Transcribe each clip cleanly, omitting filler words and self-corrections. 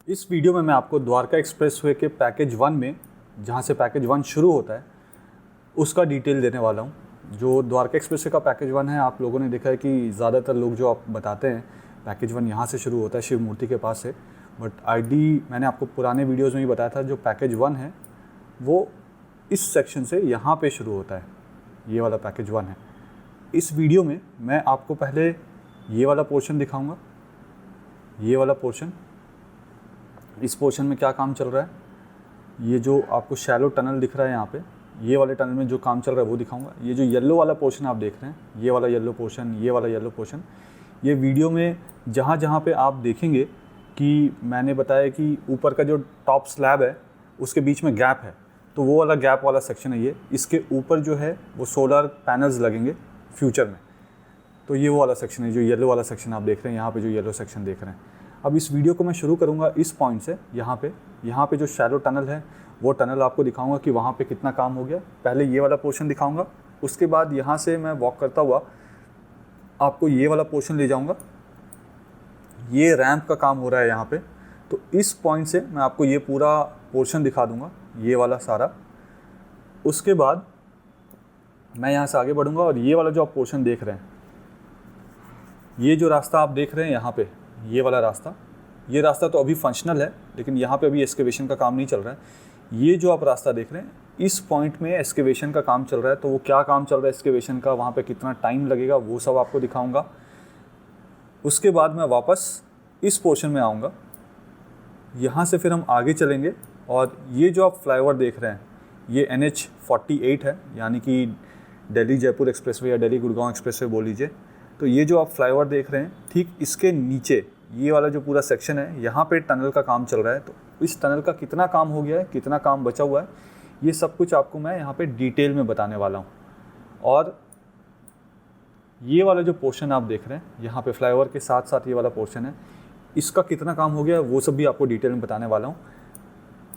इस वीडियो में मैं आपको द्वारका एक्सप्रेसवे के पैकेज 1 में, जहाँ से पैकेज 1 शुरू होता है, उसका डिटेल देने वाला हूँ। जो द्वारका एक्सप्रेसवे का पैकेज 1 है, आप लोगों ने देखा है कि ज़्यादातर लोग जो आप बताते हैं पैकेज 1 यहाँ से शुरू होता है, शिव मूर्ति के पास से। बट आईडी मैंने आपको पुराने वीडियोज़ में ही बताया था, जो पैकेज 1 है वो इस सेक्शन से यहाँ पे शुरू होता है। ये वाला पैकेज 1 है। इस वीडियो में मैं आपको पहले ये वाला पोर्शन दिखाऊंगा। ये वाला पोर्शन, इस पोर्शन में क्या काम चल रहा है, ये जो आपको शैलो टनल दिख रहा है यहाँ पे, ये वाले टनल में जो काम चल रहा है वो दिखाऊंगा। ये जो येलो वाला पोर्शन आप देख रहे हैं, ये वाला येलो पोर्शन, ये वाला येलो पोर्शन, ये वीडियो में जहाँ जहाँ पे आप देखेंगे कि मैंने बताया कि ऊपर का जो टॉप स्लैब है उसके बीच में गैप है, तो वो वाला गैप वाला सेक्शन है ये। इसके ऊपर जो है वो सोलर पैनल्स लगेंगे फ्यूचर में, तो ये वो वाला सेक्शन है जो येलो वाला सेक्शन आप देख रहे हैं। यहाँ पे जो येलो सेक्शन देख रहे हैं, अब इस वीडियो को मैं शुरू करूँगा इस पॉइंट से। यहाँ पे जो शैलो टनल है वो टनल आपको दिखाऊंगा कि वहाँ पे कितना काम हो गया। पहले ये वाला पोर्शन दिखाऊंगा, उसके बाद यहाँ से मैं वॉक करता हुआ आपको ये वाला पोर्शन ले जाऊँगा। ये रैंप का काम हो रहा है यहाँ पे, तो इस पॉइंट से मैं आपको ये पूरा पोर्शन दिखा दूँगा, ये वाला सारा। उसके बाद मैं यहाँ से आगे बढ़ूँगा और ये वाला जो आप पोर्शन देख रहे हैं, ये जो रास्ता आप देख रहे हैं यहाँ पे, ये वाला रास्ता, ये रास्ता तो अभी फंक्शनल है, लेकिन यहाँ पे अभी एक्सकेवेशन का काम नहीं चल रहा है। ये जो आप रास्ता देख रहे हैं, इस पॉइंट में एक्सकेवेशन का काम चल रहा है। तो वो क्या काम चल रहा है एक्सकेवेशन का, वहाँ पे कितना टाइम लगेगा, वो सब आपको दिखाऊंगा। उसके बाद मैं वापस इस पोर्शन में आऊँगा। यहाँ से फिर हम आगे चलेंगे और ये जो आप फ्लाईओवर देख रहे हैं, ये NH-48 है, यानी कि दिल्ली जयपुर एक्सप्रेसवे या दिल्ली गुड़गांव एक्सप्रेसवे बोल लीजिए। तो ये जो आप फ्लाईओवर देख रहे हैं, ठीक इसके नीचे ये वाला जो पूरा सेक्शन है, यहाँ पे टनल का काम चल रहा है। तो इस टनल का कितना काम हो गया है, कितना काम बचा हुआ है, ये सब कुछ आपको मैं यहाँ पे डिटेल में बताने वाला हूँ। और ये वाला जो पोर्शन आप देख रहे हैं, यहाँ पे फ्लाईओवर के साथ साथ ये वाला पोर्शन है, इसका कितना काम हो गया है वो सब भी आपको डिटेल में बताने वाला हूँ।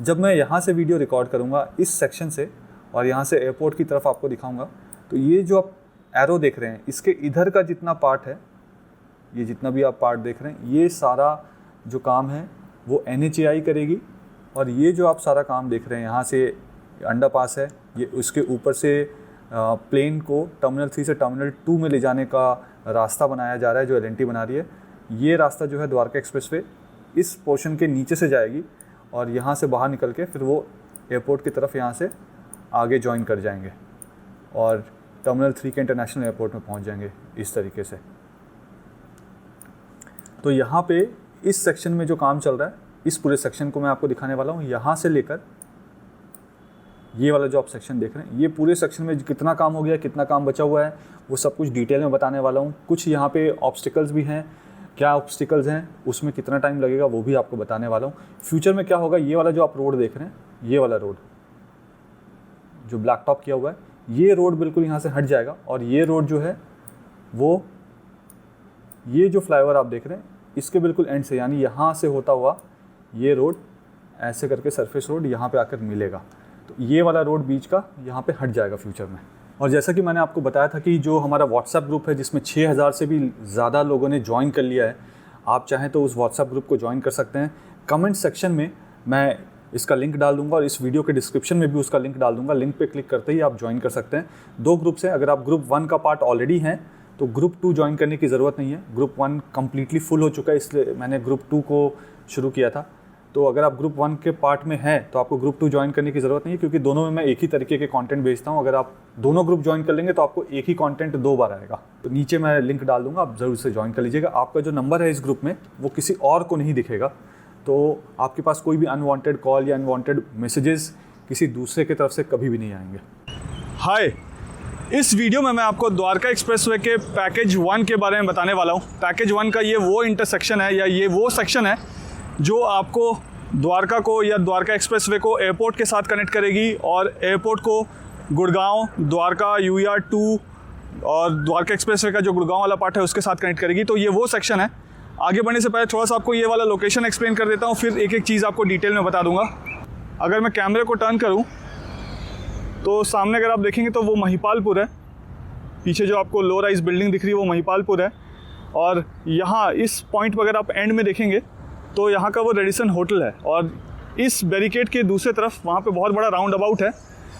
जब मैं यहाँ से वीडियो रिकॉर्ड करूँगा इस सेक्शन से और यहाँ से एयरपोर्ट की तरफ आपको दिखाऊँगा, तो ये जो आप एरो देख रहे हैं, इसके इधर का जितना पार्ट है, ये जितना भी आप पार्ट देख रहे हैं, ये सारा जो काम है वो NHAI करेगी। और ये जो आप सारा काम देख रहे हैं, यहाँ से अंडरपास है, ये उसके ऊपर से प्लेन को टर्मिनल 3 से टर्मिनल 2 में ले जाने का रास्ता बनाया जा रहा है, जो L&T बना रही है। ये रास्ता जो है द्वारका एक्सप्रेसवे इस पोर्शन के नीचे से जाएगी और यहाँ से बाहर निकल के फिर वो एयरपोर्ट की तरफ यहाँ से आगे ज्वाइन कर जाएंगे और टर्मिनल 3 के इंटरनेशनल एयरपोर्ट में पहुँच जाएंगे इस तरीके से। तो यहाँ पे इस सेक्शन में जो काम चल रहा है, इस पूरे सेक्शन को मैं आपको दिखाने वाला हूँ। यहाँ से लेकर ये वाला जो आप सेक्शन देख रहे हैं, ये पूरे सेक्शन में कितना काम हो गया, कितना काम बचा हुआ है, वो सब कुछ डिटेल में बताने वाला हूँ। कुछ यहाँ पे ऑब्स्टिकल्स भी हैं, क्या ऑब्स्टिकल्स हैं, उसमें कितना टाइम लगेगा वो भी आपको बताने वाला हूँ। फ्यूचर में क्या होगा, ये वाला जो आप रोड देख रहे हैं, ये वाला रोड जो ब्लैक टॉप किया हुआ है, ये रोड बिल्कुल यहाँ से हट जाएगा। और ये रोड जो है वो, ये जो फ्लाईओवर आप देख रहे हैं, इसके बिल्कुल एंड से, यानी यहाँ से होता हुआ ये रोड ऐसे करके सरफेस रोड यहाँ पे आकर मिलेगा। तो ये वाला रोड बीच का यहाँ पे हट जाएगा फ्यूचर में। और जैसा कि मैंने आपको बताया था कि जो हमारा व्हाट्सएप ग्रुप है, जिसमें 6000 से भी ज़्यादा लोगों ने ज्वाइन कर लिया है, आप चाहें तो उस व्हाट्सएप ग्रुप को ज्वाइन कर सकते हैं। कमेंट सेक्शन में मैं इसका लिंक डाल दूंगा और इस वीडियो के डिस्क्रिप्शन में भी उसका लिंक डाल दूंगा। लिंक पे क्लिक करते ही आप ज्वाइन कर सकते हैं। 2 ग्रुप्स हैं, अगर आप ग्रुप 1 का पार्ट ऑलरेडी हैं तो ग्रुप 2 ज्वाइन करने की ज़रूरत नहीं है। ग्रुप 1 कम्प्लीटली फुल हो चुका है, इसलिए मैंने ग्रुप 2 को शुरू किया था। तो अगर आप ग्रुप 1 के पार्ट में हैं तो आपको ग्रुप 2 ज्वाइन करने की ज़रूरत नहीं है, क्योंकि दोनों में मैं एक ही तरीके के कंटेंट भेजता हूँ। अगर आप दोनों ग्रुप ज्वाइन कर लेंगे तो आपको एक ही कंटेंट 2 बार आएगा। तो नीचे मैं लिंक डाल दूँगा, आप ज़रूर से ज्वाइन कर लीजिएगा। आपका जो नंबर है इस ग्रुप में वो किसी और को नहीं दिखेगा, तो आपके पास कोई भी अनवांटेड कॉल या अनवांटेड मैसेजेस किसी दूसरे की तरफ से कभी भी नहीं आएंगे। हाय, इस वीडियो में मैं आपको द्वारका एक्सप्रेसवे के पैकेज 1 के बारे में बताने वाला हूँ। पैकेज 1 का ये वो इंटरसेक्शन है या ये वो सेक्शन है जो आपको द्वारका को या द्वारका एक्सप्रेसवे को एयरपोर्ट के साथ कनेक्ट करेगी और एयरपोर्ट को गुड़गांव, द्वारका, UER 2 और द्वारका एक्सप्रेसवे का जो गुड़गांव वाला पार्ट है उसके साथ कनेक्ट करेगी। तो ये वो सेक्शन है। आगे बढ़ने से पहले थोड़ा सा आपको ये वाला लोकेशन एक्सप्लेन कर देता हूँ, फिर एक एक चीज़ आपको डिटेल में बता दूँगा। अगर मैं कैमरे को टर्न करूँ तो सामने अगर आप देखेंगे तो वो महिपालपुर है। पीछे जो आपको लो राइज बिल्डिंग दिख रही है वो महिपालपुर है। और यहाँ इस पॉइंट पर अगर आप एंड में देखेंगे तो यहाँ का वो रेडिसन होटल है, और इस बैरिकेड के दूसरे तरफ वहाँ पे बहुत बड़ा राउंड अबाउट है।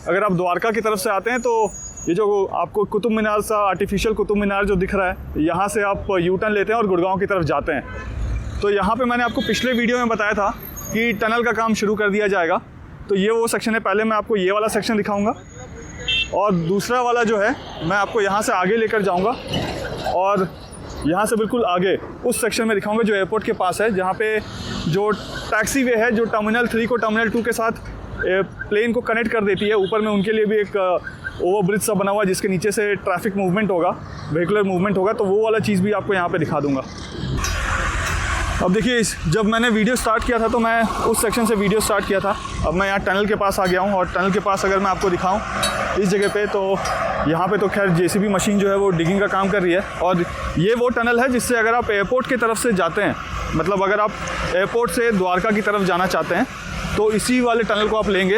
अगर आप द्वारका की तरफ से आते हैं तो ये जो आपको कुतुब मीनार सा आर्टिफिशियल कुतुब मीनार जो दिख रहा है, यहाँ से आप यू टर्न लेते हैं और गुड़गांव की तरफ जाते हैं। तो यहाँ पे मैंने आपको पिछले वीडियो में बताया था कि टनल का काम शुरू कर दिया जाएगा। तो ये वो सेक्शन है। पहले मैं आपको ये वाला सेक्शन दिखाऊंगा, और दूसरा वाला जो है मैं आपको यहाँ से आगे लेकर जाऊँगा, और यहाँ से बिल्कुल आगे उस सेक्शन में दिखाऊंगा जो एयरपोर्ट के पास है, जहाँ पे जो टैक्सी वे है जो टर्मिनल 3 को टर्मिनल 2 के साथ प्लेन को कनेक्ट कर देती है। ऊपर में उनके लिए भी एक ओवर ब्रिज सा बना हुआ है जिसके नीचे से ट्रैफिक मूवमेंट होगा, व्हीकुलर मूवमेंट होगा। तो वो वाला चीज़ भी आपको यहाँ पे दिखा दूंगा। अब देखिए, जब मैंने वीडियो स्टार्ट किया था तो मैं उस सेक्शन से वीडियो स्टार्ट किया था। अब मैं यहाँ टनल के पास आ गया हूँ, और टनल के पास अगर मैं आपको दिखाऊँ इस जगह पे, तो यहाँ पे तो खैर जेसीबी मशीन जो है वो डिगिंग का काम कर रही है। और ये वो टनल है जिससे अगर आप एयरपोर्ट की तरफ से जाते हैं, मतलब अगर आप एयरपोर्ट से द्वारका की तरफ जाना चाहते हैं तो इसी वाले टनल को आप लेंगे।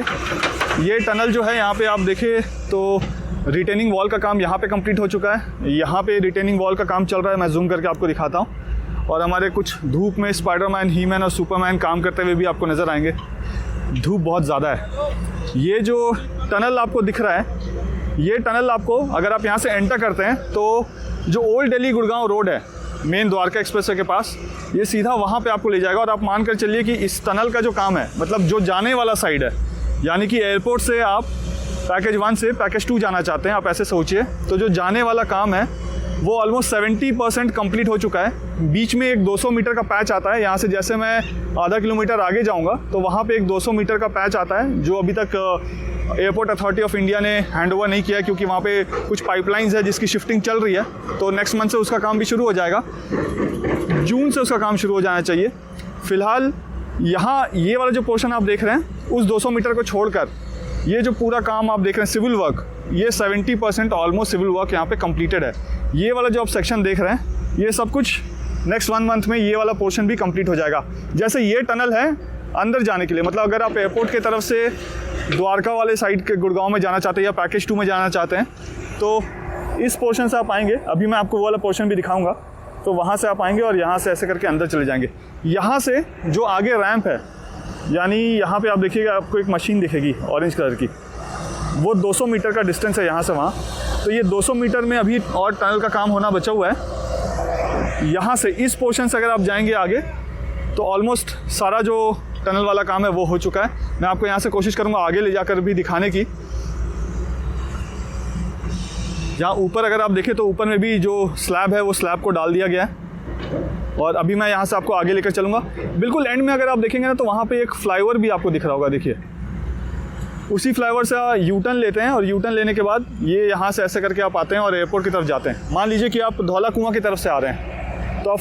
ये टनल जो है यहाँ पे आप देखें तो रिटेनिंग वॉल का काम यहाँ पे कंप्लीट हो चुका है। यहाँ पे रिटेनिंग वॉल का काम चल रहा है, मैं जूम करके आपको दिखाता हूँ। और हमारे कुछ धूप में स्पाइडरमैन, ही मैन और सुपरमैन काम करते हुए भी आपको नज़र आएंगे। धूप बहुत ज़्यादा है। ये जो टनल आपको दिख रहा है, ये टनल आपको अगर आप यहाँ से एंटर करते हैं तो जो ओल्ड दिल्ली गुड़गांव रोड है मेन द्वारका एक्सप्रेसवे के पास, ये सीधा वहाँ पे आपको ले जाएगा। और आप मान कर चलिए कि इस टनल का जो काम है, मतलब जो जाने वाला साइड है, यानी कि एयरपोर्ट से आप पैकेज 1 से पैकेज 2 जाना चाहते हैं, आप ऐसे सोचिए, तो जो जाने वाला काम है वो ऑलमोस्ट 70% कंप्लीट हो चुका है। बीच में एक 200 मीटर का पैच आता है। यहाँ से जैसे मैं आधा किलोमीटर आगे जाऊँगा तो वहाँ पे एक 200 मीटर का पैच आता है जो अभी तक एयरपोर्ट अथॉरिटी ऑफ इंडिया ने हैंड ओवर नहीं किया है, क्योंकि वहाँ पे कुछ पाइपलाइंस है जिसकी शिफ्टिंग चल रही है। तो नेक्स्ट मंथ से उसका काम भी शुरू हो जाएगा, जून से उसका काम शुरू हो जाना चाहिए। फ़िलहाल यहाँ ये वाला जो पोर्शन आप देख रहे हैं, उस 200 मीटर को छोड़कर ये जो पूरा काम आप देख रहे हैं सिविल वर्क, ये 70% ऑलमोस्ट सिविल वर्क यहाँ पे कंप्लीटेड है। ये वाला जो आप सेक्शन देख रहे हैं, ये सब कुछ नेक्स्ट 1 मंथ में ये वाला पोर्शन भी कंप्लीट हो जाएगा। जैसे ये टनल है अंदर जाने के लिए, मतलब अगर आप एयरपोर्ट की तरफ से द्वारका वाले साइड के गुड़गांव में जाना चाहते हैं या पैकेज 2 में जाना चाहते हैं, तो इस पोर्शन से आप आएंगे। अभी मैं आपको वो वाला पोर्शन भी दिखाऊंगा। तो वहाँ से आप आएंगे और यहाँ से ऐसे करके अंदर चले जाएंगे। यहाँ से जो आगे रैंप है, यानी यहाँ पे आप देखिएगा, आपको एक मशीन दिखेगी ऑरेंज कलर की, वो 200 मीटर का डिस्टेंस है यहाँ से वहाँ। तो ये 200 मीटर में अभी और टनल का काम होना बचा हुआ है। यहाँ से इस पोर्शन से अगर आप जाएंगे आगे तो ऑलमोस्ट सारा जो टनल वाला काम है वो हो चुका है। मैं आपको यहाँ से कोशिश करूँगा आगे ले जाकर भी दिखाने की। यहाँ ऊपर अगर आप देखें तो ऊपर में भी जो स्लैब है वो स्लैब को डाल दिया गया है। और अभी मैं यहाँ से आपको आगे लेकर चलूँगा। बिल्कुल एंड में अगर आप देखेंगे ना तो वहाँ पे एक फ्लाईओवर भी आपको दिख रहा होगा। देखिए, उसी फ्लाईओवर से यू टर्न लेते हैं, और यू टर्न लेने के बाद ये यहाँ से ऐसे करके आप आते हैं और एयरपोर्ट की तरफ जाते हैं। मान लीजिए कि आप धौला कुआं की तरफ से आ रहे हैं, तो आप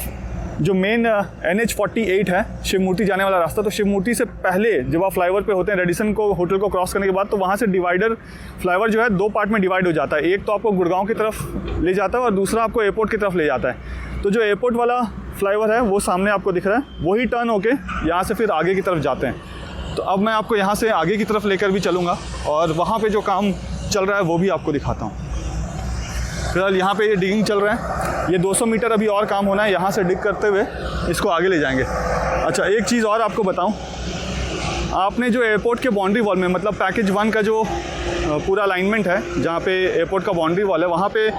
जो मेन NH48 है शिव मूर्ति जाने वाला रास्ता, तो शिव मूर्ति से पहले जब आप फ्लाईओवर पे होते हैं रेडिसन को होटल को क्रॉस करने के बाद, तो वहाँ से डिवाइडर फ्लाईओवर जो है 2 पार्ट में डिवाइड हो जाता है। एक तो आपको गुड़गांव की तरफ ले जाता है और दूसरा आपको एयरपोर्ट की तरफ ले जाता है। तो जो एयरपोर्ट वाला फ्लाईओवर है वो सामने आपको दिख रहा है, वही टर्न होके यहाँ से फिर आगे की तरफ जाते हैं। तो अब मैं आपको यहाँ से आगे की तरफ लेकर भी चलूँगा और वहाँ पे जो काम चल रहा है वो भी आपको दिखाता हूँ। फिलहाल यहाँ पे ये डिगिंग चल रहा है। ये 200 मीटर अभी और काम होना है। यहाँ से डिग करते हुए इसको आगे ले जाएंगे। अच्छा, एक चीज़ और आपको बताऊँ, आपने जो एयरपोर्ट के बाउंड्री वॉल में, मतलब पैकेज 1 का जो पूरा अलाइनमेंट है जहाँ पे एयरपोर्ट का बाउंड्री वॉल है, वहाँ पे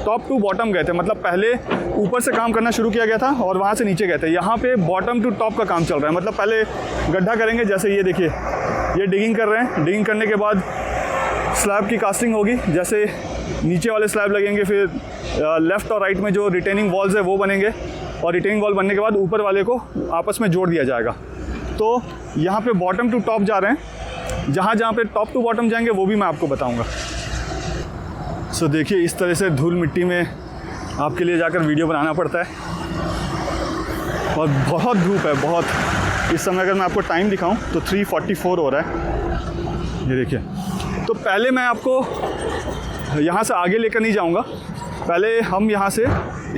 टॉप टू बॉटम गए थे। मतलब पहले ऊपर से काम करना शुरू किया गया था और वहाँ से नीचे गए थे। यहाँ पे बॉटम टू टॉप का काम चल रहा है। मतलब पहले गड्ढा करेंगे, जैसे ये देखिए, ये डिगिंग कर रहे हैं। डिगिंग करने के बाद स्लैब की कास्टिंग होगी, जैसे नीचे वाले स्लैब लगेंगे, फिर लेफ़्ट और राइट में जो रिटेनिंग वॉल्स है वो बनेंगे, और रिटेनिंग वॉल बनने के बाद ऊपर वाले को आपस में जोड़ दिया जाएगा। तो यहाँ पे बॉटम टू टॉप जा रहे हैं। जहाँ जहाँ पे टॉप टू बॉटम जाएंगे वो भी मैं आपको बताऊँगा। सो देखिए, इस तरह से धूल मिट्टी में आपके लिए जाकर वीडियो बनाना पड़ता है और बहुत धूप है, बहुत। इस समय अगर मैं आपको टाइम दिखाऊं तो 3:44 हो रहा है, ये देखिए। तो पहले मैं आपको यहाँ से आगे लेकर नहीं जाऊँगा, पहले हम यहाँ से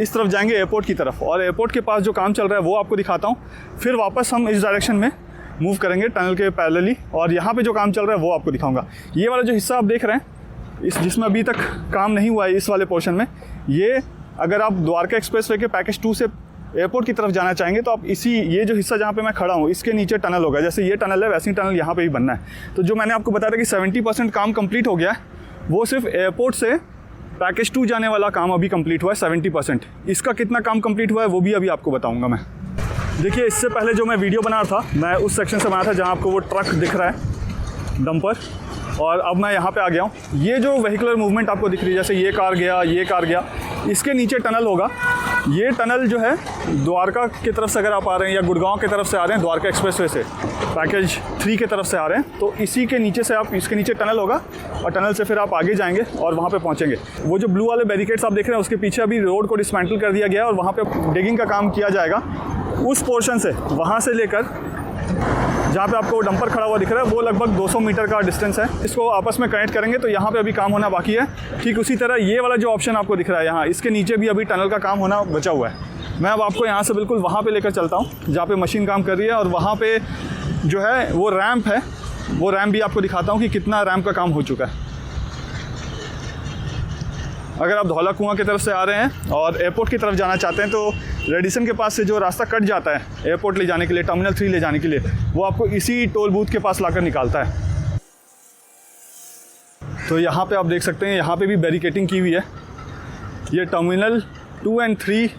इस तरफ जाएंगे एयरपोर्ट की तरफ, और एयरपोर्ट के पास जो काम चल रहा है वो आपको दिखाता हूँ। फिर वापस हम इस डायरेक्शन में मूव करेंगे टनल के पैरेलली, और यहाँ पे जो काम चल रहा है वो आपको दिखाऊंगा। ये वाला जो हिस्सा आप देख रहे हैं, इस जिसमें अभी तक काम नहीं हुआ है, इस वाले पोर्शन में, ये अगर आप द्वारका एक्सप्रेसवे के पैकेज 2 से एयरपोर्ट की तरफ जाना चाहेंगे तो आप ये जो हिस्सा जहाँ पे मैं खड़ा हूँ इसके नीचे टनल होगा। जैसे ये टनल है वैसे ही टनल यहाँ पे भी बनना है। तो जो मैंने आपको बताया था कि 70% काम कंप्लीट हो गया है, वो सिर्फ एयरपोर्ट से पैकेज 2 जाने वाला काम अभी कंप्लीट हुआ है 70%। इसका कितना काम कंप्लीट हुआ है वो भी अभी आपको बताऊँगा मैं। देखिए, इससे पहले जो मैं वीडियो बना रहा था मैं उस सेक्शन से बना था जहाँ आपको वो ट्रक दिख रहा है डंपर, और अब मैं यहाँ पे आ गया हूँ। ये जो वेहिकुलर मूवमेंट आपको दिख रही है, जैसे ये कार गया, इसके नीचे टनल होगा। ये टनल जो है द्वारका की तरफ से अगर आप आ रहे हैं या गुड़गांव की तरफ से आ रहे हैं, द्वारका एक्सप्रेसवे से पैकेज 3 की तरफ से आ रहे हैं, तो इसी के नीचे से आप इसके नीचे टनल होगा और टनल से फिर आप आगे जाएंगे और वहाँ पे पहुँचेंगे। वो जो ब्लू वाले बैरिकेड्स आप देख रहे हैं उसके पीछे अभी रोड को डिसमेंटल कर दिया गया है और वहाँ पे डिगिंग का काम किया जाएगा। उस पोर्शन से वहाँ से लेकर जहाँ पे आपको डंपर खड़ा हुआ दिख रहा है वो लगभग 200 मीटर का डिस्टेंस है। इसको आपस में कनेक्ट करेंगे तो यहाँ पे अभी काम होना बाकी है। ठीक उसी तरह ये वाला जो ऑप्शन आपको दिख रहा है यहाँ, इसके नीचे भी अभी टनल का काम होना बचा हुआ है। मैं अब आपको यहाँ से बिल्कुल वहाँ पे लेकर चलता हूँ जहाँ पे मशीन काम कर रही है, और वहाँ पे जो है वो रैंप है, वो रैंप भी आपको दिखाता हूँ कि कितना रैंप का काम हो चुका है। अगर आप धौला कुआं की तरफ से आ रहे हैं और एयरपोर्ट की तरफ जाना चाहते हैं तो रेडिसन के पास से जो रास्ता कट जाता है एयरपोर्ट ले जाने के लिए, टर्मिनल 3 ले जाने के लिए, वो आपको इसी टोल बूथ के पास लाकर निकालता है। तो यहाँ पे आप देख सकते हैं यहाँ पे भी बैरिकेटिंग की हुई है। ये टर्मिनल 2 और 3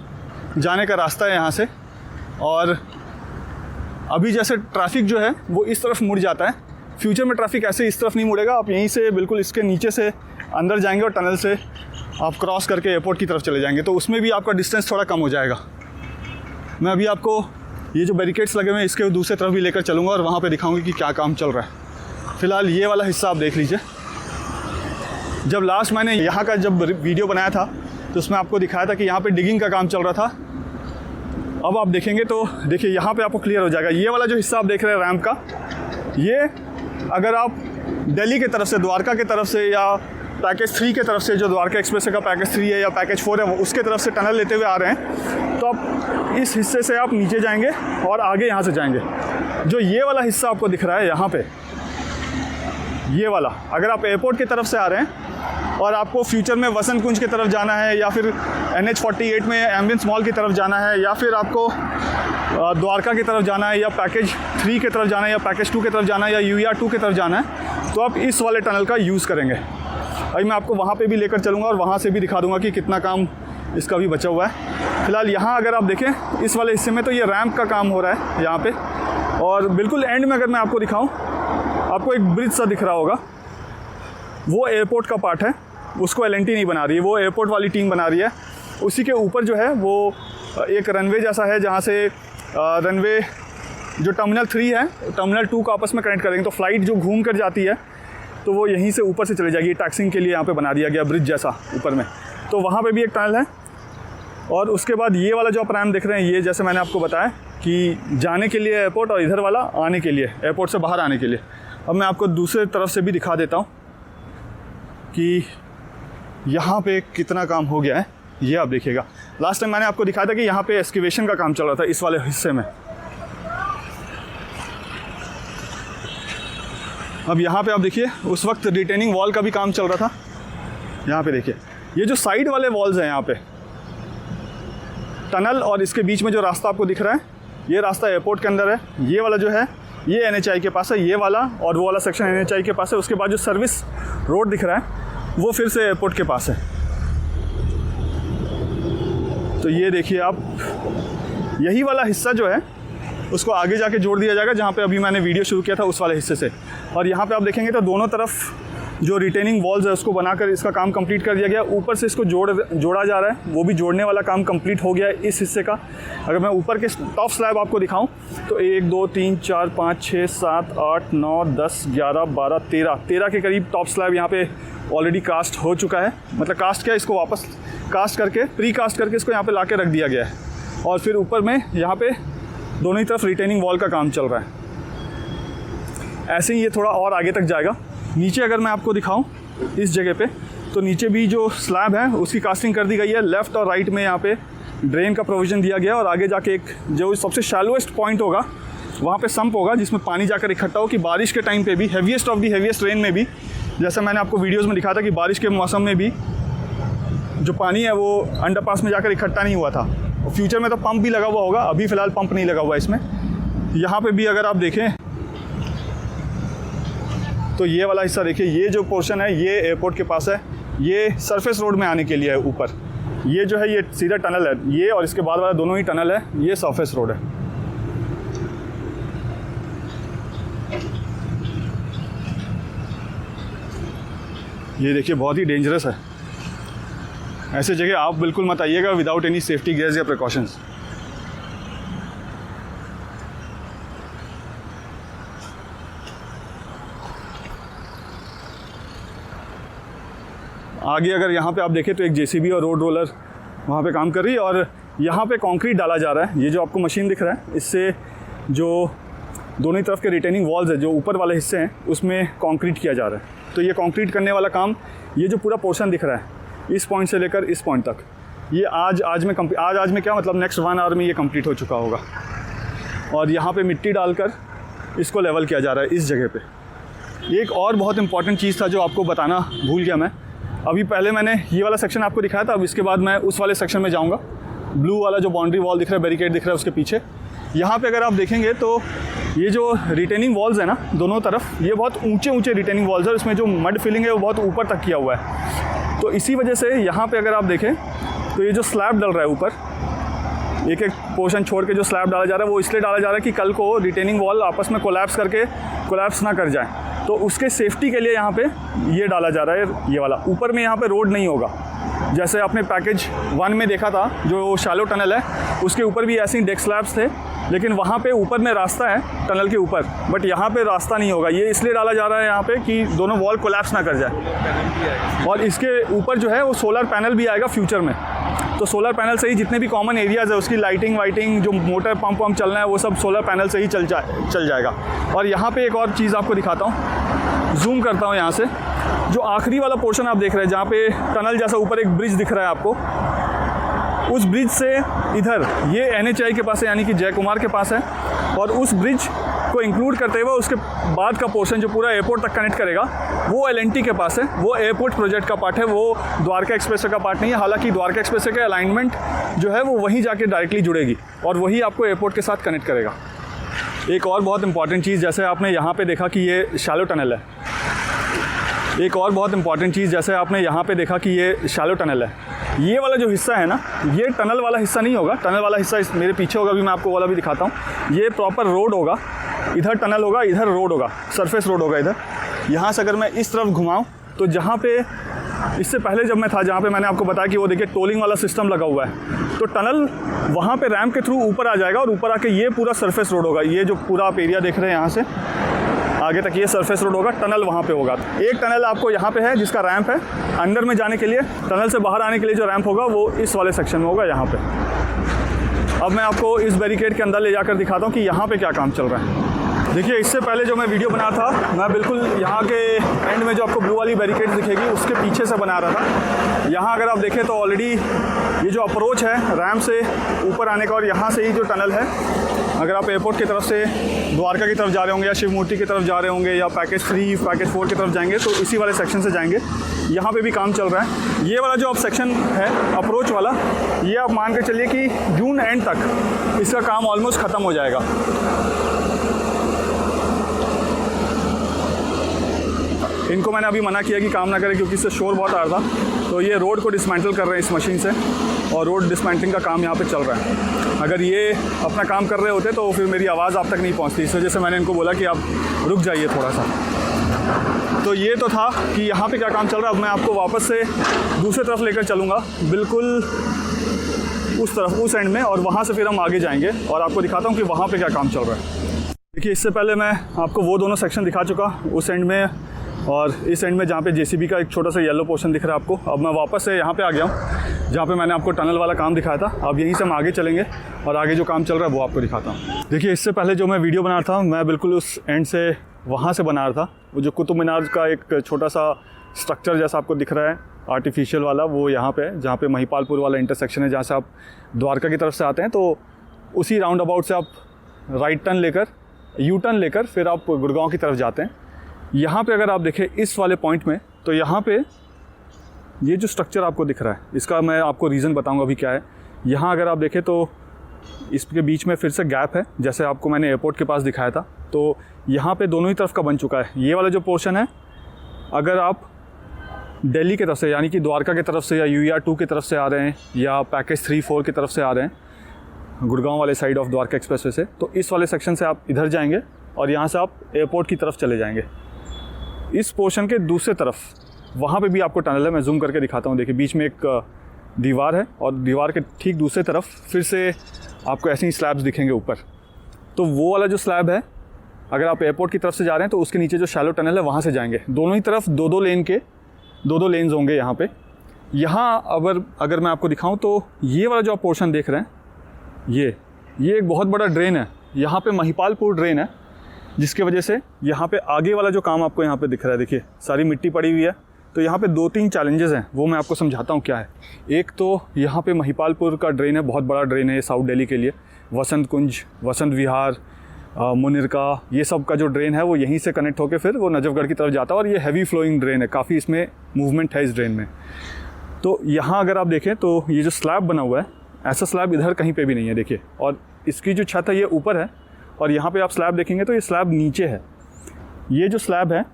जाने का रास्ता है यहाँ से, और अभी जैसे ट्रैफिक जो है वो इस तरफ मुड़ जाता है, फ्यूचर में ट्रैफिक ऐसे इस तरफ नहीं मुड़ेगा। आप यहीं से बिल्कुल इसके नीचे से अंदर जाएंगे और टनल से आप क्रॉस करके एयरपोर्ट की तरफ चले जाएंगे, तो उसमें भी आपका डिस्टेंस थोड़ा कम हो जाएगा। मैं अभी आपको ये जो बैरिकेड्स लगे हुए हैं इसके दूसरे तरफ भी लेकर चलूँगा और वहाँ पे दिखाऊंगी कि क्या काम चल रहा है। फ़िलहाल ये वाला हिस्सा आप देख लीजिए। जब लास्ट मैंने यहाँ का जब वीडियो बनाया था तो उसमें आपको दिखाया था कि यहाँ पे डिगिंग का काम चल रहा था। अब आप देखेंगे तो देखिए यहाँ पे आपको क्लियर हो जाएगा। ये वाला जो हिस्सा आप देख रहे हैं रैंप का, ये अगर आप दिल्ली की तरफ से, द्वारका की तरफ से या पैकेज 3 के तरफ से, जो द्वारका एक्सप्रेस का पैकेज 3 है या पैकेज 4 है, उसके तरफ से टनल लेते हुए आ रहे हैं, तो आप इस हिस्से से आप नीचे जाएंगे और आगे यहाँ से जाएंगे। जो ये वाला हिस्सा आपको दिख रहा है यहाँ पे, ये वाला, अगर आप एयरपोर्ट की तरफ से आ रहे हैं और आपको फ्यूचर में वसंत कुंज की तरफ जाना है या फिर NH48 में एम्बियंस मॉल की तरफ जाना है या फिर आपको द्वारका की तरफ जाना है या पैकेज 3 की तरफ जाना है या पैकेज 2 की तरफ जाना है या UER2 की तरफ जाना है, तो आप इस वाले टनल का यूज़ करेंगे। अभी मैं आपको वहाँ पे भी लेकर चलूँगा और वहाँ से भी दिखा दूँगा कि कितना काम इसका भी बचा हुआ है। फ़िलहाल यहाँ अगर आप देखें इस वाले हिस्से में तो ये रैंप का काम हो रहा है यहाँ पे, और बिल्कुल एंड में अगर मैं आपको दिखाऊँ, आपको एक ब्रिज सा दिख रहा होगा, वो एयरपोर्ट का पार्ट है, उसको LNT नहीं बना रही है, वो एयरपोर्ट वाली टीम बना रही है। उसी के ऊपर जो है वो एक रनवे जैसा है जहाँ से रनवे जो टर्मिनल 3 है टर्मिनल 2 को आपस में कनेक्ट करेंगे, तो फ्लाइट जो घूम कर जाती है तो वो यहीं से ऊपर से चली जाएगी। टैक्सिंग के लिए यहाँ पे बना दिया गया ब्रिज जैसा ऊपर में, तो वहाँ पे भी एक टनल है। और उसके बाद ये वाला जो आप रैंप देख रहे हैं, ये जैसे मैंने आपको बताया कि जाने के लिए एयरपोर्ट और इधर वाला आने के लिए, एयरपोर्ट से बाहर आने के लिए। अब मैं आपको दूसरे तरफ से भी दिखा देता हूँ कि यहाँ पे कितना काम हो गया है। ये आप देखिएगा, लास्ट टाइम मैंने आपको दिखाया था कि यहाँ पे एक्सकेवेशन का काम चल रहा था इस वाले हिस्से में। अब यहाँ पे आप देखिए उस वक्त रिटेनिंग वॉल का भी काम चल रहा था। यहाँ पे देखिए ये जो साइड वाले वॉल्स हैं यहाँ पे, टनल और इसके बीच में जो रास्ता आपको दिख रहा है, ये रास्ता एयरपोर्ट के अंदर है। ये वाला जो है ये NHI के पास है, ये वाला और वो वाला सेक्शन NHI के पास है। उसके बाद जो सर्विस रोड दिख रहा है वो फिर से एयरपोर्ट के पास है। तो ये देखिए आप, यही वाला हिस्सा जो है उसको आगे जाके जोड़ दिया जाएगा जहाँ पे अभी मैंने वीडियो शुरू किया था उस वाले हिस्से से। और यहाँ पे आप देखेंगे तो दोनों तरफ जो रिटेनिंग वॉल्स है उसको बनाकर इसका काम कंप्लीट कर दिया गया। ऊपर से इसको जोड़ा जा रहा है, वो भी जोड़ने वाला काम कंप्लीट हो गया है इस हिस्से का। अगर मैं ऊपर के टॉप स्लैब आपको दिखाऊं तो 1 2 3 4 5 6 7 8 9 10 11 12 13 के करीब टॉप स्लैब यहाँ पे ऑलरेडी कास्ट हो चुका है। मतलब कास्ट क्या, इसको वापस कास्ट करके, प्री कास्ट करके इसको यहाँ पे ला के रख दिया गया है। और फिर ऊपर में यहाँ पे दोनों ही तरफ रिटेनिंग वॉल का काम चल रहा है। ऐसे ही ये थोड़ा और आगे तक जाएगा। नीचे अगर मैं आपको दिखाऊं इस जगह पे, तो नीचे भी जो स्लैब है उसकी कास्टिंग कर दी गई है। लेफ़्ट और राइट में यहाँ पे ड्रेन का प्रोविज़न दिया गया है और आगे जाके एक जो सबसे शैलोएस्ट पॉइंट होगा वहाँ पे सम्प होगा जिसमें पानी जाकर इकट्ठा हो कि बारिश के टाइम पे भी, heaviest of the heaviest rain में भी, जैसा मैंने आपको वीडियोज़ में दिखाया था कि बारिश के मौसम में भी जो पानी है वो अंडरपास में जाकर इकट्ठा नहीं हुआ था, फ्यूचर में तो पंप भी लगा हुआ होगा, अभी फ़िलहाल पंप नहीं लगा हुआ इसमें। यहाँ पे भी अगर आप देखें तो ये वाला हिस्सा देखिए, ये जो पोर्शन है ये एयरपोर्ट के पास है, ये सरफेस रोड में आने के लिए है ऊपर। ये जो है ये सीधा टनल है, ये और इसके बाद वाला दोनों ही टनल है, ये सरफेस रोड है। ये देखिए बहुत ही डेंजरस है, ऐसे जगह आप बिल्कुल मत आइएगा विदाउट एनी सेफ्टी गियर्स या प्रिकॉशंस। आगे अगर यहाँ पे आप देखें तो एक जेसीबी और रोड रोलर वहाँ पे काम कर रही है, और यहाँ पे कंक्रीट डाला जा रहा है। ये जो आपको मशीन दिख रहा है, इससे जो दोनों ही तरफ के रिटेनिंग वॉल्स है, जो ऊपर वाले हिस्से हैं, उसमें कंक्रीट किया जा रहा है। तो ये कंक्रीट करने वाला काम, ये जो पूरा पोर्शन दिख रहा है इस पॉइंट से लेकर इस पॉइंट तक, ये आज में क्या मतलब नेक्स्ट 1 आवर में ये कंप्लीट हो चुका होगा। और यहाँ पे मिट्टी डालकर इसको लेवल किया जा रहा है इस जगह पे। एक और बहुत इंपॉर्टेंट चीज़ था जो आपको बताना भूल गया मैं, अभी पहले मैंने ये वाला सेक्शन आपको दिखाया था, अब इसके बाद मैं उस वाले सेक्शन में जाऊँगा। ब्लू वाला जो बाउंड्री वॉल दिख रहा है, बैरिकेड दिख रहा है उसके पीछे, यहाँ पे अगर आप देखेंगे तो ये जो रिटेनिंग वॉल्स है ना दोनों तरफ, ये बहुत ऊंचे रिटेनिंग वॉल्स है, इसमें जो मड फिलिंग है वो बहुत ऊपर तक किया हुआ है। तो इसी वजह से यहाँ पे अगर आप देखें तो ये जो स्लैब डल रहा है ऊपर, एक पोर्शन छोड़ के जो स्लैब डाला जा रहा है वो इसलिए डाला जा रहा है कि कल को रिटेनिंग वॉल आपस में कोलैप्स ना कर जाए, तो उसके सेफ्टी के लिए यहाँ पे ये डाला जा रहा है। ये वाला ऊपर में यहाँ पे रोड नहीं होगा, जैसे आपने पैकेज 1 में देखा था जो शैलो टनल है, उसके ऊपर भी ऐसे ही डेक स्लैब्स थे, लेकिन वहाँ पे ऊपर में रास्ता है टनल के ऊपर, बट यहाँ पे रास्ता नहीं होगा। ये इसलिए डाला जा रहा है यहाँ पे कि दोनों वॉल कोलैप्स ना कर जाए। और इसके ऊपर जो है वो सोलर पैनल भी आएगा फ्यूचर में, तो सोलर पैनल से ही जितने भी कॉमन एरियाज़ है उसकी लाइटिंग वाइटिंग, जो मोटर पंप चलना है वो सब सोलर पैनल से ही चल जाएगा। और यहाँ पे एक और चीज़ आपको दिखाता हूँ, जूम करता हूँ यहाँ से, जो आखिरी वाला पोर्शन आप देख रहे हैं जहाँ पे टनल जैसा ऊपर एक ब्रिज दिख रहा है आपको, उस ब्रिज से इधर ये NHAI के पास है, यानी कि जय कुमार के पास है, और उस ब्रिज को इंक्लूड करते हुए उसके बाद का पोर्शन जो पूरा एयरपोर्ट तक कनेक्ट करेगा वो L&T के पास है। वो एयरपोर्ट प्रोजेक्ट का पार्ट है, वो द्वारका एक्सप्रेसवे का पार्ट नहीं है। हालांकि द्वारका एक्सप्रेसवे का अलाइनमेंट जो है वो वहीं जाके डायरेक्टली जुड़ेगी और वही आपको एयरपोर्ट के साथ कनेक्ट करेगा। एक और बहुत इंपॉर्टेंट चीज़, जैसे आपने यहाँ पे देखा कि ये शैलो टनल है, एक और बहुत इंपॉर्टेंट चीज़, जैसे आपने यहाँ पे देखा कि ये शैलो टनल है, ये वाला जो हिस्सा है ना, ये टनल वाला हिस्सा नहीं होगा। टनल वाला हिस्सा मेरे पीछे होगा, अभी मैं आपको वाला भी दिखाता हूँ। ये प्रॉपर रोड होगा, इधर टनल होगा, इधर रोड होगा, सरफेस रोड होगा इधर। यहाँ से अगर मैं इस तरफ घुमाऊँ तो जहाँ पे इससे पहले जब मैं था, जहाँ पे मैंने आपको बताया कि वो देखिए टोलिंग वाला सिस्टम लगा हुआ है, तो टनल वहाँ पे रैम्प के थ्रू ऊपर आ जाएगा और ऊपर आके ये पूरा सरफेस रोड होगा। ये जो पूरा आप एरिया देख रहे हैं यहाँ से आगे तक ये सरफेस रोड होगा, टनल वहाँ पे होगा। एक टनल आपको यहाँ पे है जिसका रैंप है, अंदर में जाने के लिए, टनल से बाहर आने के लिए जो रैंप होगा वो इस वाले सेक्शन में होगा यहाँ पे। अब मैं आपको इस बैरिकेड के अंदर ले जाकर दिखाता हूँ कि यहाँ पे क्या काम चल रहा है। देखिए, इससे पहले जो मैं वीडियो बना था, मैं बिल्कुल यहाँ के एंड में जो आपको ब्लू वाली बैरिकेड दिखेगी उसके पीछे से बना रहा था। यहाँ अगर आप देखें तो ऑलरेडी ये जो अप्रोच है रैंप से ऊपर आने का, और यहाँ से ही जो टनल है, अगर आप एयरपोर्ट की तरफ से द्वारका की तरफ जा रहे होंगे या शिव मूर्ति की तरफ जा रहे होंगे या पैकेज 3 पैकेज 4 की तरफ जाएंगे तो इसी वाले सेक्शन से जाएंगे। यहाँ पे भी काम चल रहा है। ये वाला जो आप सेक्शन है अप्रोच वाला, ये आप मान के चलिए कि जून एंड तक इसका काम ऑलमोस्ट ख़त्म हो जाएगा। इनको मैंने अभी मना किया कि काम ना करें क्योंकि इससे शोर बहुत आ रहा था। तो ये रोड को डिसमेंटल कर रहे हैं इस मशीन से, और रोड डिसमेंटलिंग का काम यहाँ पे चल रहा है। अगर ये अपना काम कर रहे होते तो फिर मेरी आवाज़ आप तक नहीं पहुँचती, इस वजह से मैंने इनको बोला कि आप रुक जाइए थोड़ा सा। तो ये तो था कि यहाँ पे क्या काम चल रहा है। अब मैं आपको वापस से दूसरी तरफ लेकर चलूँगा, बिल्कुल उस तरफ, उस एंड में, और वहाँ से फिर हम आगे जाएंगे और आपको दिखाता हूँ कि वहाँ पर क्या काम चल रहा है। देखिए, इससे पहले मैं आपको वो दोनों सेक्शन दिखा चुका, उस एंड में और इस एंड में जहाँ पे जेसीबी का एक छोटा सा येलो पोर्शन दिख रहा है आपको। अब मैं वापस से यहाँ पे आ गया हूँ जहाँ पे मैंने आपको टनल वाला काम दिखाया था। अब यहीं से हम आगे चलेंगे और आगे जो काम चल रहा है वो आपको दिखाता हूँ। देखिए, इससे पहले जो मैं वीडियो बना रहा था, मैं बिल्कुल उस एंड से वहाँ से बना रहा था। वो जो कुतुब मीनार का एक छोटा सा स्ट्रक्चर जैसा आपको दिख रहा है आर्टिफिशियल वाला, वो यहाँ पे है जहाँ पे महिपालपुर वाला इंटरसेक्शन है, जहाँ से आप द्वारका की तरफ से आते हैं तो उसी राउंड अबाउट से आप राइट टर्न लेकर, यू टर्न लेकर फिर आप गुड़गांव की तरफ जाते हैं। यहाँ पे अगर आप देखें इस वाले पॉइंट में, तो यहाँ पे ये जो स्ट्रक्चर आपको दिख रहा है, इसका मैं आपको रीज़न बताऊँगा अभी क्या है। यहाँ अगर आप देखें तो इसके बीच में फिर से गैप है, जैसे आपको मैंने एयरपोर्ट के पास दिखाया था। तो यहाँ पे दोनों ही तरफ का बन चुका है। ये वाला जो पोर्शन है, अगर आप दिल्ली की तरफ से यानी कि द्वारका की तरफ से या UER 2 की तरफ से आ रहे हैं या पैकेज 3-4 की तरफ से आ रहे हैं गुड़गांव वाले साइड ऑफ द्वारका एक्सप्रेसवे से, तो इस वाले सेक्शन से आप इधर जाएंगे और यहाँ से आप एयरपोर्ट की तरफ चले जाएंगे। इस पोर्शन के दूसरे तरफ वहाँ पे भी आपको टनल है, मैं जूम करके दिखाता हूँ। देखिए बीच में एक दीवार है और दीवार के ठीक दूसरे तरफ फिर से आपको ऐसे ही स्लैब्स दिखेंगे ऊपर। तो वो वाला जो स्लैब है, अगर आप एयरपोर्ट की तरफ से जा रहे हैं तो उसके नीचे जो शैलो टनल है वहाँ से जाएंगे। दोनों ही तरफ दो लेन्स होंगे यहाँ पे। यहाँ अगर मैं आपको दिखाऊँ तो ये वाला जो आप पोर्शन देख रहे हैं, ये एक बहुत बड़ा ड्रेन है। यहाँ पे महिपालपुर ड्रेन है, जिसके वजह से यहाँ पे आगे वाला जो काम आपको यहाँ पे दिख रहा है, देखिए सारी मिट्टी पड़ी हुई है। तो यहाँ पे 2-3 चैलेंजेस हैं, वो मैं आपको समझाता हूँ क्या है। एक तो यहाँ पे महिपालपुर का ड्रेन है, बहुत बड़ा ड्रेन है ये साउथ दिल्ली के लिए। वसंत कुंज, वसंत विहार, मुनिरका, ये सब का जो ड्रेन है वो यहीं से कनेक्ट होकर फिर वो नजफगढ़ की तरफ जाता है और ये हैवी फ्लोइंग ड्रेन है, काफ़ी इसमें मूवमेंट है इस ड्रेन में। तो यहाँ अगर आप देखें तो ये जो स्लैब बना हुआ है, ऐसा स्लैब इधर कहीं पे भी नहीं है, देखिए। और इसकी जो छत है ये ऊपर है और यहाँ पे आप स्लैब देखेंगे तो ये स्लैब नीचे है। ये जो स्लैब है,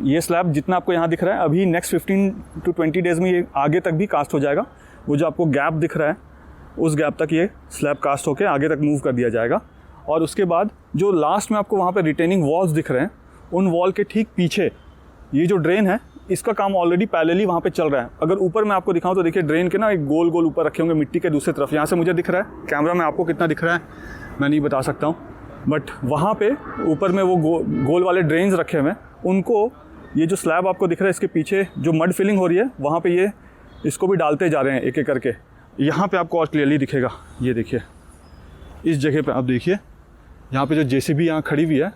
ये स्लैब जितना आपको यहाँ दिख रहा है, अभी नेक्स्ट 15 to 20 डेज़ में ये आगे तक भी कास्ट हो जाएगा। वो जो आपको गैप दिख रहा है, उस गैप तक ये स्लैब कास्ट होकर आगे तक मूव कर दिया जाएगा। और उसके बाद जो लास्ट में आपको वहाँ पे रिटेनिंग वॉल्स दिख रहे हैं, उन वॉल के ठीक पीछे ये जो ड्रेन है, इसका काम ऑलरेडी पैरेलली वहाँ पे चल रहा है। अगर ऊपर मैं आपको दिखाऊं तो देखिए ड्रेन के ना एक गोल गोल ऊपर रखे होंगे मिट्टी के दूसरी तरफ। यहाँ से मुझे दिख रहा है, कैमरा में आपको कितना दिख रहा है मैं नहीं बता सकता हूँ, बट वहाँ पे ऊपर में वो गोल वाले ड्रेन्स रखे हुए हैं, उनको ये जो स्लैब आपको दिख रहा है इसके पीछे जो मड फिलिंग हो रही है, वहाँ पर ये इसको भी डालते जा रहे हैं एक एक करके। यहाँ पर आपको और क्लियरली दिखेगा, ये देखिए इस जगह पर आप देखिए, यहाँ पे जो JCB यहाँ खड़ी हुई है,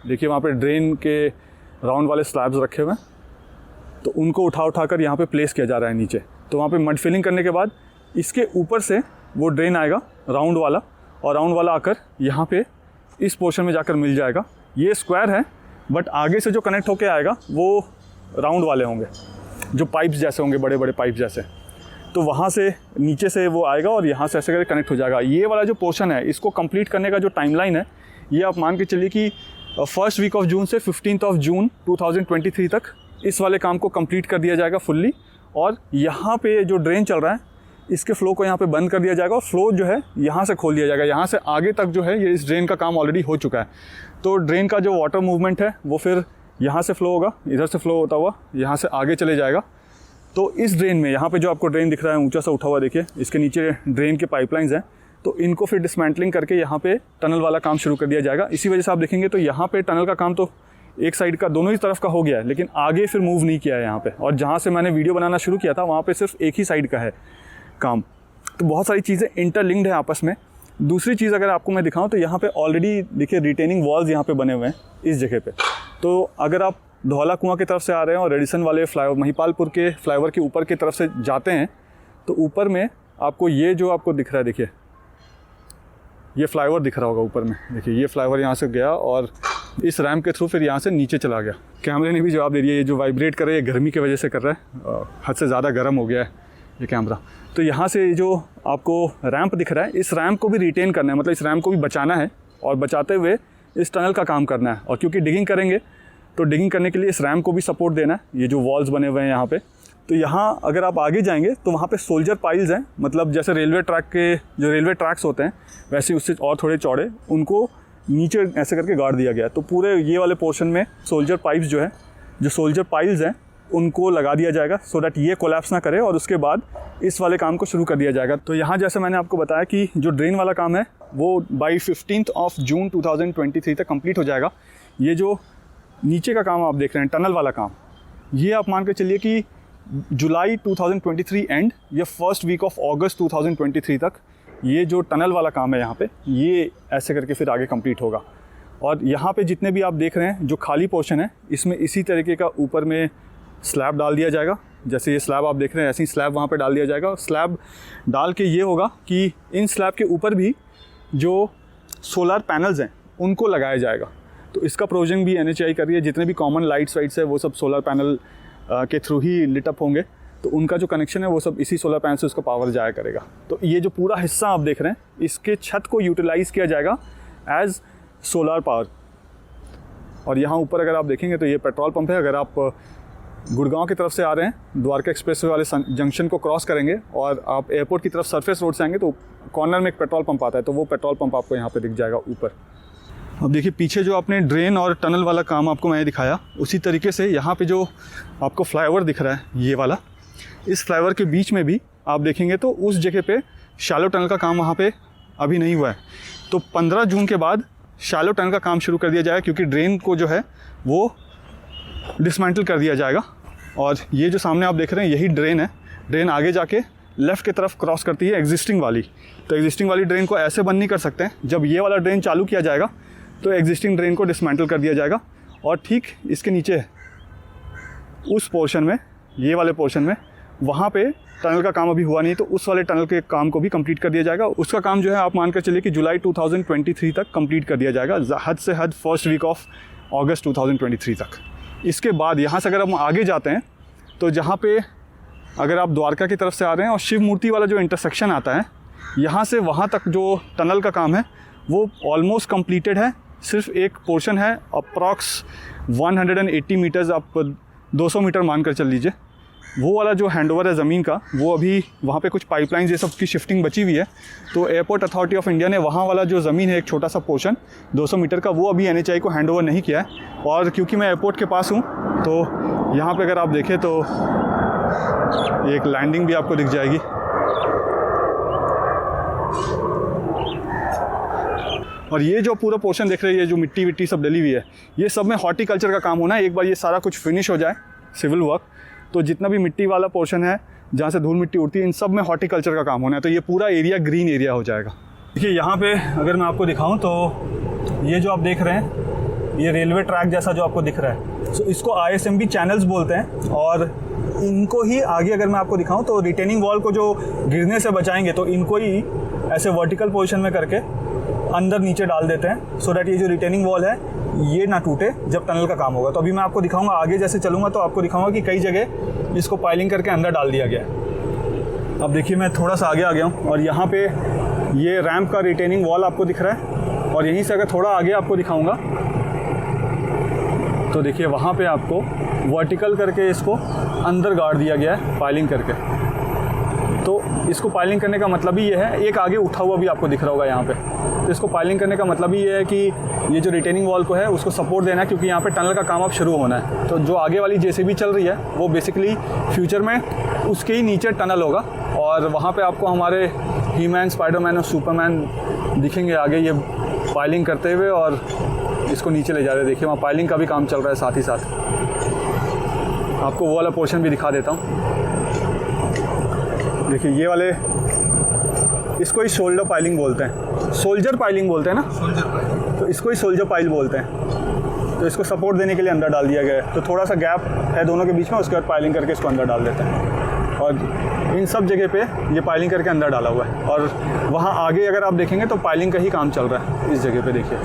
देखिए वहाँ पे ड्रेन के राउंड वाले स्लैब्स रखे हुए हैं, तो उनको उठा कर यहाँ पे प्लेस किया जा रहा है नीचे। तो वहाँ पे मड फिलिंग करने के बाद इसके ऊपर से वो ड्रेन आएगा राउंड वाला, और राउंड वाला आकर यहाँ पे इस पोर्शन में जाकर मिल जाएगा। ये स्क्वायर है, बट आगे से जो कनेक्ट होके आएगा वो राउंड वाले होंगे, जो पाइप्स जैसे होंगे, बड़े बड़े पाइप जैसे। तो वहाँ से नीचे से वो आएगा और यहाँ से ऐसे करके कनेक्ट हो जाएगा। ये वाला जो पोर्शन है, इसको कंप्लीट करने का जो टाइमलाइन है, ये आप मान के चलिए कि फर्स्ट वीक ऑफ जून से 15 जून 2023 तक इस वाले काम को कंप्लीट कर दिया जाएगा फुल्ली। और यहाँ पे जो ड्रेन चल रहा है, इसके फ्लो को यहाँ पे बंद कर दिया जाएगा और फ्लो जो है यहाँ से खोल दिया जाएगा। यहाँ से आगे तक जो है ये इस ड्रेन का काम ऑलरेडी हो चुका है। तो ड्रेन का जो वाटर मूवमेंट है वो फिर यहाँ से फ्लो होगा, इधर से फ्लो होता हुआ यहाँ से आगे चले जाएगा। तो इस ड्रेन में यहाँ पे जो आपको ड्रेन दिख रहा है ऊंचा सा उठा हुआ, देखिए इसके नीचे ड्रेन के पाइपलाइंस हैं, तो इनको फिर डिसमेंटलिंग करके यहाँ पे टनल वाला काम शुरू कर दिया जाएगा। इसी वजह से आप देखेंगे तो यहाँ पे टनल का काम तो एक साइड का, दोनों ही तरफ का हो गया है, लेकिन आगे फिर मूव नहीं किया है यहाँ पे। और जहाँ से मैंने वीडियो बनाना शुरू किया था वहाँ पे सिर्फ एक ही साइड का है काम। तो बहुत सारी चीज़ें इंटरलिंक्ड है आपस में। दूसरी चीज़ अगर आपको मैं दिखाऊँ तो यहाँ पे ऑलरेडी देखिए रिटेनिंग वॉल्स यहाँ पे बने हुए हैं इस जगह पे। तो अगर आप धौला कुआं की तरफ से आ रहे हैं और रेडिसन वाले फ्लाईओवर, महिपालपुर के फ्लाईओवर के ऊपर की तरफ से जाते हैं, तो ऊपर में आपको ये जो आपको दिख रहा है, देखिए ये फ्लाईओवर दिख रहा होगा ऊपर में। देखिए ये फ्लाईओवर यहाँ से गया और इस रैम्प के थ्रू फिर यहाँ से नीचे चला गया। कैमरे ने भी जवाब दे दिया, ये जो वाइब्रेट कर रहा है ये गर्मी की वजह से कर रहा है, हद से ज़्यादा गर्म हो गया है ये कैमरा। तो यहाँ से जो आपको रैंप दिख रहा है, इस रैंप को भी रिटेन करना है, मतलब इस रैंप को भी बचाना है और बचाते हुए इस टनल का काम करना है। और क्योंकि डिगिंग करेंगे तो डिगिंग करने के लिए इस रैंप को भी सपोर्ट देना है। ये जो वॉल्स बने हुए हैं यहाँ पे, तो यहाँ अगर आप आगे जाएंगे तो वहाँ पे सोल्जर पाइल्स हैं, मतलब जैसे रेलवे ट्रैक के जो रेलवे ट्रैक्स होते हैं वैसे उससे और थोड़े चौड़े, उनको नीचे ऐसे करके गाड़ दिया गया है। तो पूरे ये वाले पोर्शन में सोल्जर पाइप्स जो है, जो सोल्जर पाइल्स हैं, उनको लगा दिया जाएगा सो दैट ये कोलैप्स ना करे और उसके बाद इस वाले काम को शुरू कर दिया जाएगा। तो यहाँ जैसे मैंने आपको बताया कि जो ड्रेन वाला काम है वो बाई 15 जून 2023 तक कंप्लीट हो जाएगा। ये जो नीचे का काम आप देख रहे हैं टनल वाला काम, ये आप मान के चलिए कि जुलाई 2023 एंड या फर्स्ट वीक ऑफ अगस्त 2023 तक ये जो टनल वाला काम है यहाँ पे, ये ऐसे करके फिर आगे कंप्लीट होगा। और यहाँ पे जितने भी आप देख रहे हैं जो खाली पोर्शन है, इसमें इसी तरीके का ऊपर में स्लैब डाल दिया जाएगा। जैसे ये स्लैब आप देख रहे हैं, ऐसे ही स्लैब वहाँ पे डाल दिया जाएगा। स्लैब डाल के ये होगा कि इन स्लैब के ऊपर भी जो सोलर पैनल्स हैं उनको लगाया जाएगा। तो इसका प्रोविजन भी NHAI कर रही है। जितने भी कॉमन लाइट्स वाइट्स है वो सब सोलर पैनल के थ्रू ही लिट अप होंगे। तो उनका जो कनेक्शन है वो सब इसी सोलर पैनल से उसका पावर जाया करेगा। तो ये जो पूरा हिस्सा आप देख रहे हैं, इसके छत को यूटिलाइज़ किया जाएगा एज सोलर पावर। और यहाँ ऊपर अगर आप देखेंगे तो ये पेट्रोल पंप है। अगर आप गुड़गांव की तरफ से आ रहे हैं, द्वारका एक्सप्रेस वाले जंक्शन को क्रॉस करेंगे और आप एयरपोर्ट की तरफ सरफेस रोड से आएंगे तो कॉर्नर में एक पेट्रोल पंप आता है, तो वो पेट्रोल पंप आपको यहाँ पे दिख जाएगा ऊपर। अब देखिए पीछे जो आपने ड्रेन और टनल वाला काम आपको मैंने दिखाया, उसी तरीके से यहाँ पे जो आपको फ्लाईओवर दिख रहा है ये वाला, इस फ्लाईओवर के बीच में भी आप देखेंगे तो उस जगह पे शैलो टनल का काम वहाँ पे अभी नहीं हुआ है। तो 15 जून के बाद शैलो टनल का काम शुरू कर दिया जाएगा, क्योंकि ड्रेन को जो है वो डिसमेंटल कर दिया जाएगा। और ये जो सामने आप देख रहे हैं यही ड्रेन है। ड्रेन आगे जाके लेफ़्ट की तरफ क्रॉस करती है एग्जिस्टिंग वाली। तो एग्जिस्टिंग वाली ड्रेन को ऐसे बंद नहीं कर सकते हैं। जब ये वाला ड्रेन चालू किया जाएगा तो एग्जिस्टिंग ड्रेन को डिसमेंटल कर दिया जाएगा। और ठीक इसके नीचे उस पोर्शन में, ये वाले पोर्शन में, वहाँ पे टनल का काम अभी हुआ नहीं, तो उस वाले टनल के काम को भी कंप्लीट कर दिया जाएगा। उसका काम जो है आप मानकर चलिए कि जुलाई 2023 तक कंप्लीट कर दिया जाएगा, हद से हद फर्स्ट वीक ऑफ अगस्त 2023 तक। इसके बाद यहाँ से अगर हम आगे जाते हैं तो जहाँ पे अगर आप द्वारका की तरफ से आ रहे हैं और शिव मूर्ति वाला जो इंटरसेक्शन आता है, यहाँ से वहाँ तक जो टनल का काम है वो ऑलमोस्ट कंप्लीटेड है। सिर्फ एक पोर्शन है, अप्रॉक्स 180 मीटर्स, आप 200 मीटर मान कर चल लीजिए। वो वाला जो हैंडओवर है ज़मीन का, वो अभी वहाँ पे कुछ पाइपलाइंस ये सब की शिफ्टिंग बची हुई है। तो एयरपोर्ट अथॉरिटी ऑफ इंडिया ने वहाँ वाला जो ज़मीन है, एक छोटा सा पोर्शन 200 मीटर का, वो अभी NHAI को हैंडओवर नहीं किया है। और क्योंकि मैं एयरपोर्ट के पास हूँ तो यहाँ पे अगर आप देखें तो एक लैंडिंग भी आपको दिख जाएगी। और ये जो पूरा पोर्शन देख रहे हैं, ये जो मिट्टी विट्टी सब डली हुई है, ये सब में हॉर्टिकल्चर का काम होना है। एक बार ये सारा कुछ फिनिश हो जाए सिविल वर्क, तो जितना भी मिट्टी वाला पोर्शन है जहाँ से धूल मिट्टी उड़ती है, इन सब में हॉर्टिकल्चर का काम होना है। तो ये पूरा एरिया ग्रीन एरिया हो जाएगा। देखिए यहाँ पे अगर मैं आपको दिखाऊं तो ये जो आप देख रहे हैं, ये रेलवे ट्रैक जैसा जो आपको दिख रहा है, तो इसको ISMB चैनल्स बोलते हैं। और इनको ही आगे अगर मैं आपको दिखाऊं तो रिटेनिंग वॉल को जो गिरने से बचाएंगे, तो इनको ही ऐसे वर्टिकल पोजीशन में करके अंदर नीचे डाल देते हैं, सो दैट ये जो रिटेनिंग वॉल है ये ना टूटे जब टनल का काम होगा। तो अभी मैं आपको दिखाऊंगा, आगे जैसे चलूँगा तो आपको दिखाऊंगा कि कई जगह इसको पाइलिंग करके अंदर डाल दिया गया है। अब देखिए मैं थोड़ा सा आगे आ गया हूँ और यहाँ पे ये रैंप का रिटेनिंग वॉल आपको दिख रहा है। और यहीं से अगर थोड़ा आगे आपको दिखाऊंगा तो देखिए वहाँ पे आपको वर्टिकल करके इसको अंदर गाड़ दिया गया है पाइलिंग करके। तो इसको पाइलिंग करने का मतलब ही ये है, एक आगे उठा हुआ भी आपको दिख रहा होगा यहाँ पे। तो इसको पाइलिंग करने का मतलब ही ये है कि ये जो रिटेनिंग वॉल को है उसको सपोर्ट देना है, क्योंकि यहाँ पे टनल का काम अब शुरू होना है। तो जो आगे वाली JCB चल रही है वो बेसिकली फ्यूचर में उसके ही नीचे टनल होगा और वहाँ पे आपको हमारे ही-मैन, स्पाइडरमैन और सुपरमैन दिखेंगे आगे ये पाइलिंग करते हुए और इसको नीचे ले जा रहे हैं। देखिए वहाँ पाइलिंग का भी काम चल रहा है साथ ही साथ। आपको वो वाला पोर्शन भी दिखा देता हूँ। देखिए ये वाले, इसको ही शोल्डर पाइलिंग बोलते हैं, सोल्जर पाइलिंग बोलते हैं ना, सोल्जर पाइल, तो इसको ही सोल्जर पाइल बोलते हैं। तो इसको सपोर्ट देने के लिए अंदर डाल दिया गया है। तो थोड़ा सा गैप है दोनों के बीच में, उसके बाद पाइलिंग करके इसको अंदर डाल देते हैं। और इन सब जगह पे ये पाइलिंग करके अंदर डाला हुआ है। और वहाँ आगे अगर आप देखेंगे तो पाइलिंग का ही काम चल रहा है इस जगह पे। देखिए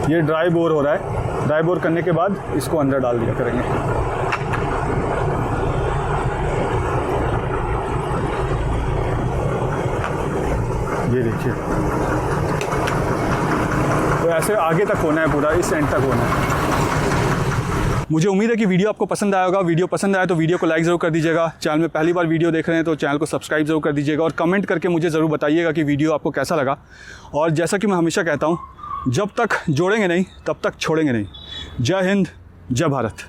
ये ड्राई बोर हो रहा है। ड्राई बोर करने के बाद इसको अंदर डाल दिया करेंगे। ये देखिए, तो ऐसे आगे तक होना है, पूरा इस एंड तक होना है। मुझे उम्मीद है कि वीडियो आपको पसंद आया होगा। वीडियो पसंद आया तो वीडियो को लाइक ज़रूर कर दीजिएगा। चैनल में पहली बार वीडियो देख रहे हैं तो चैनल को सब्सक्राइब ज़रूर कर दीजिएगा और कमेंट करके मुझे ज़रूर बताइएगा कि वीडियो आपको कैसा लगा। और जैसा कि मैं हमेशा कहता हूँ, जब तक जोड़ेंगे नहीं तब तक छोड़ेंगे नहीं। जय हिंद, जय भारत।